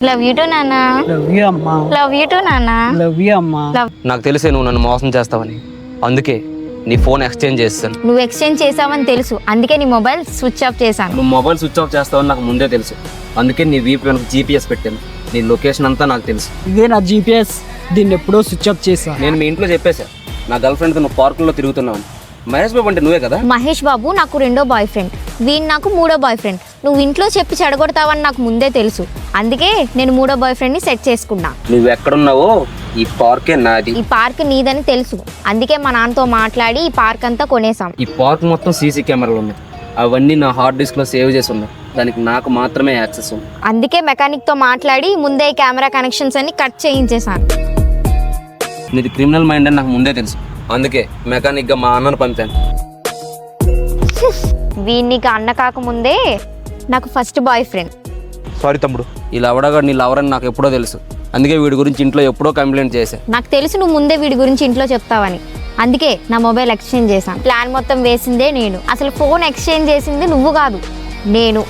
Love you to నాన్న. Love you అమ్మా. Love you to నాన్న. లవ్ యూ అమ్మా. నాకు తెలిసే నువ్వు నన్ను మోసం చేస్తావని, అందుకే నీ ఫోన్ ఎక్స్చేంజ్ చేస్తాను. నువ్వు ఎక్స్చేంజ్ చేసావని తెలుసు, అందుకే నీ మొబైల్ స్విచ్ ఆఫ్ చేశాను. నువ్వు మొబైల్ స్విచ్ ఆఫ్ చేస్తావని నాకు ముందే తెలుసు, అందుకే నీ వీపు వెనక జీపీఎస్ పెట్టాను. నీ లొకేషన్ అంతా నాకు తెలుసు. ఇదే నా జీపీఎస్. దీన్ని ఎప్పుడో స్విచ్ ఆఫ్ చేసా. నేను మీ ఇంట్లో చెప్పేశా నా గర్ల్ ఫ్రెండ్తో నువ్వు పార్కుల్లో తిరుగుతున్నావని. మహేష్ బాబు అంటే నువ్వే కదా? మహేష్ బాబు నాకు రెండో బాయ్ ఫ్రెండ్, వీడు నాకు మూడో బాయ్ ఫ్రెండ్. నువ్వు ఇంట్లో చెప్పి చెడగొడతావని నాకు ముందే తెలుసు, అందుకే నేను మూడో బాయ్ ఫ్రెండ్ని సెట్ చేసుకున్నా. నువ్వు ఎక్కడున్నావో ఈ పార్కే నాది. ఈ పార్క్ నీదని తెలుసు, అందుకే మా నాన్నతో మాట్లాడి ఈ పార్క్ అంతా కొనేసాం. ఈ పార్క్ మొత్తం సీసీ కెమెరాలు ఉన్నాయి, అవన్నీ నా హార్డ్ డిస్క్లో సేవ్ చేసి ఉన్నాయి. దానికి నాకు మాత్రమే యాక్సెస్ ఉంది. అందుకే మెకానిక్తో మాట్లాడి ముందే కెమెరా కనెక్షన్స్ అన్ని కట్ చేయించేసాను. నీది క్రిమినల్ మైండ్ అని నాకు ముందే తెలుసు, అందుకే మెకానిక్గా మా అన్నను పంపాను. వీడికి అన్న కాకముందే నాకు ఫస్ట్ బాయ్ ఫ్రెండ్. సారీ తమ్ముడు. ఈ లవడగాడు నీ లవర్ అని నాకు ఎప్పుడో తెలుసు, అందుకే వీడి గురించి ఇంట్లో ఎప్పుడో కంప్లైంట్ చేశా. నాకు తెలుసు నువ్వు ముందే వీడి గురించి ఇంట్లో చెప్తావని, అందుకే నా మొబైల్ ఎక్స్చేంజ్ చేశాను. ప్లాన్ మొత్తం వేసిందే నేను, అసలు ఫోన్ ఎక్స్చేంజ్ చేసింది నువ్వు కాదు, నేను.